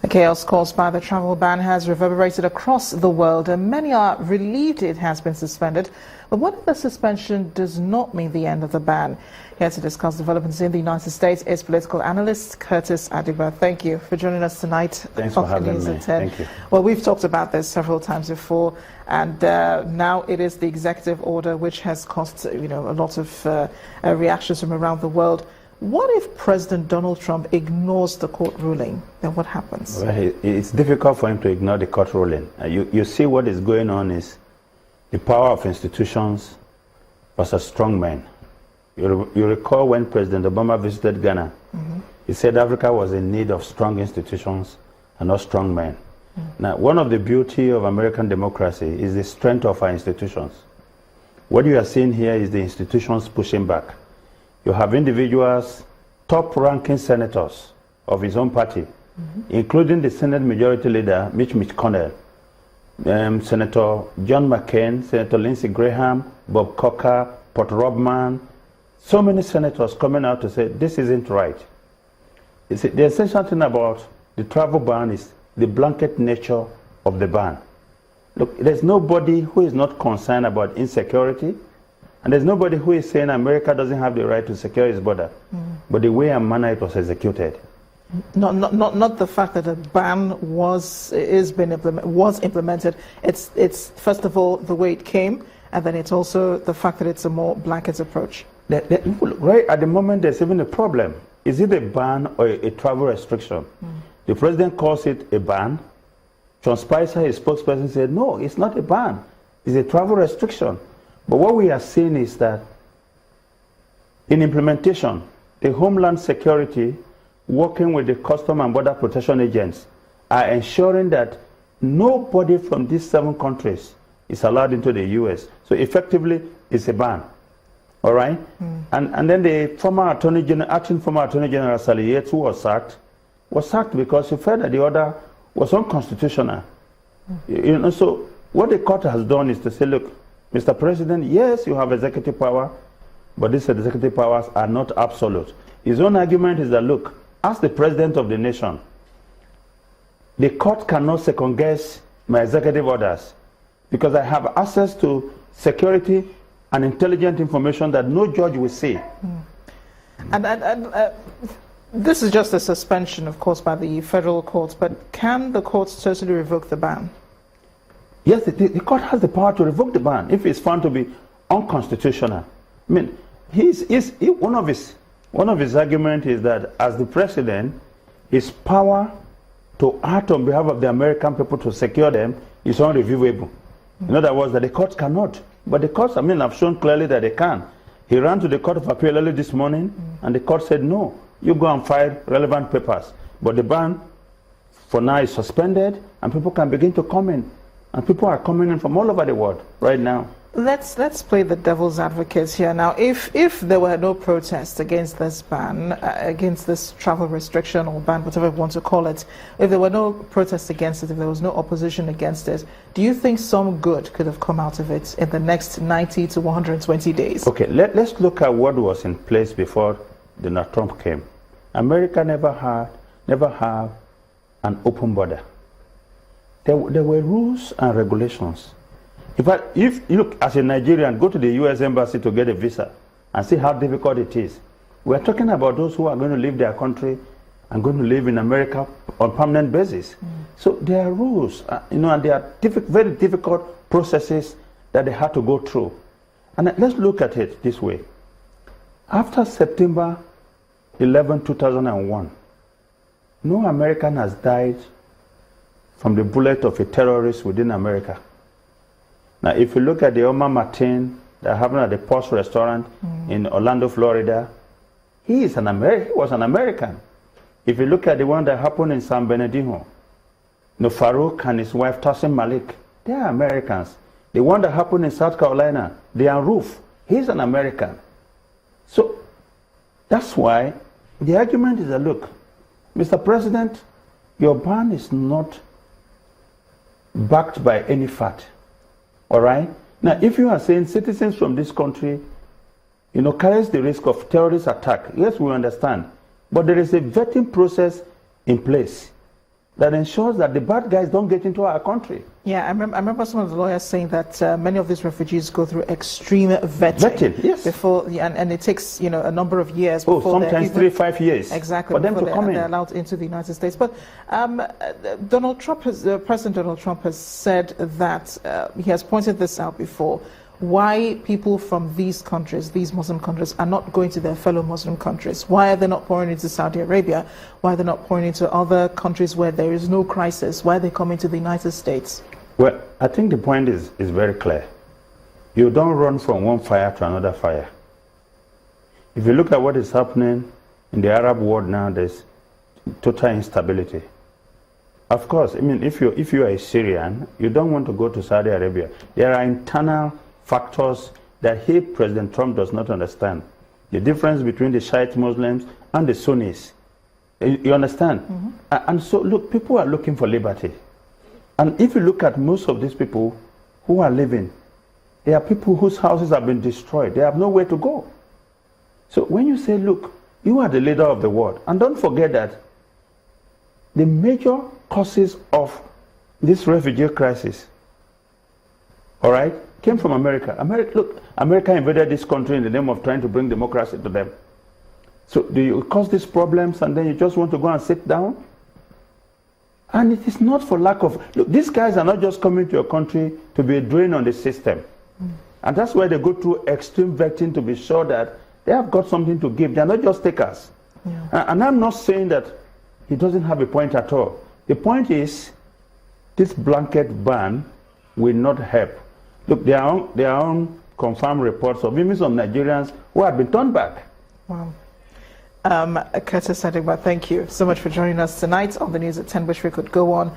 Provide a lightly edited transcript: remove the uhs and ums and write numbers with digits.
The chaos caused by the travel ban has reverberated across the world, and many are relieved it has been suspended. But what if the suspension does not mean the end of the ban? Here to discuss developments in the United States is political analyst Curtis Adiba. Thank you for joining us tonight. Thanks for having me. Thank you. Well, we've talked about this several times before, and now it is the executive order which has caused a lot of reactions from around the world. What if President Donald Trump ignores the court ruling? Then what happens? Well, it's difficult for him to ignore the court ruling. You see what is going on is the power of institutions versus strong men. You recall when President Obama visited Ghana, he said Africa was in need of strong institutions and not strong men. Now, one of the beauty of American democracy is the strength of our institutions. What you are seeing here is the institutions pushing back. You have individuals, top-ranking senators of his own party, including the Senate Majority Leader, Mitch McConnell, Senator John McCain, Senator Lindsey Graham, Bob Corker, Paul Robman, so many senators coming out to say this isn't right. The essential thing about the travel ban is the blanket nature of the ban. Look, there's nobody who is not concerned about insecurity, and there's nobody who is saying America doesn't have the right to secure its border, but the way and manner it was executed. Not the fact that a ban was implemented. It's first of all the way it came, and then it's also the fact that it's a more blanket approach. Right at the moment, there's even a problem. Is it a ban or a travel restriction? The president calls it a ban. Sean Spicer, his spokesperson, said, no, it's not a ban. It's a travel restriction. But what we are seeing is that in implementation, the Homeland Security, working with the Custom and Border Protection agents, are ensuring that nobody from these 7 countries is allowed into the U.S. So effectively, it's a ban. All right? And then the acting former Attorney General Sally Yates, who was sacked because he felt that the order was unconstitutional. So what the court has done is to say, look, Mr. President, yes, you have executive power, but these executive powers are not absolute. His own argument is that, look, as the president of the nation, the court cannot second-guess my executive orders because I have access to security and intelligent information that no judge will see. And this is just a suspension, of course, by the federal courts, but can the courts totally revoke the ban? Yes, the court has the power to revoke the ban if it's found to be unconstitutional. I mean, one of his arguments is that as the president, his power to act on behalf of the American people to secure them is unreviewable. In other words, that the courts cannot. But the courts, have shown clearly that they can. He ran to the Court of Appeal early this morning, and the court said, no, you go and file relevant papers. But the ban, for now, is suspended, and people can begin to come in. And people are coming in from all over the world right now. Let's play the devil's advocate here. Now, if there were no protests against this ban, against this travel restriction or ban, whatever you want to call it, if there were no protests against it, if there was no opposition against it, do you think some good could have come out of it in the next 90 to 120 days? Okay, let's look at what was in place before Donald Trump came. America never had an open border. There were rules and regulations. In fact, if you look as a Nigerian, go to the U.S. Embassy to get a visa and see how difficult it is. We're talking about those who are going to leave their country and going to live in America on a permanent basis. So there are rules, and there are very difficult processes that they had to go through. And let's look at it this way. After September 11, 2001, no American has died from the bullet of a terrorist within America. Now, if you look at the Omar Martin that happened at the Post restaurant in Orlando, Florida, he was an American. If you look at the one that happened in San Bernardino, Farouk and his wife Tassim Malik, they are Americans. The one that happened in South Carolina, Diane Roof, he's an American. So that's why the argument is that, look, Mr. President, your ban is not backed by any fact. All right? Now, if you are saying citizens from this country, carries the risk of terrorist attack, yes, we understand. But there is a vetting process in place. that ensures that the bad guys don't get into our country. Yeah, I remember some of the lawyers saying that many of these refugees go through extreme vetting. Yes. Before, and it takes a number of years. Before sometimes 3-5 years. Exactly. For them to come in. They're allowed into the United States. But President Donald Trump has said that he has pointed this out before. Why people from these countries, these Muslim countries, are not going to their fellow Muslim countries. Why are they not pouring into Saudi Arabia? Why are they not pouring into other countries where there is no crisis? Why are they coming to the United States? Well, I think the point is very clear. You don't run from one fire to another fire. If you look at what is happening in the Arab world now, there's total instability. Of course, I mean, if you are a Syrian, you don't want to go to Saudi Arabia. There are internal factors that President Trump does not understand. The difference between the Shiite Muslims and the Sunnis. You understand? Mm-hmm. And so, look, people are looking for liberty. And if you look at most of these people who are living, they are people whose houses have been destroyed. They have nowhere to go. So when you say, look, you are the leader of the world, and don't forget that the major causes of this refugee crisis, all right, came from America. America invaded this country in the name of trying to bring democracy to them. So do you cause these problems and then you just want to go and sit down? And it is not for lack of... Look, these guys are not just coming to your country to be a drain on the system. And that's why they go through extreme vetting to be sure that they have got something to give. They're not just takers. Yeah. And I'm not saying that he doesn't have a point at all. The point is, this blanket ban will not help. Look, there are confirmed reports of millions of Nigerians who have been turned back. Wow. Curtis Adigba, thank you so much for joining us tonight on the News at 10, which we could go on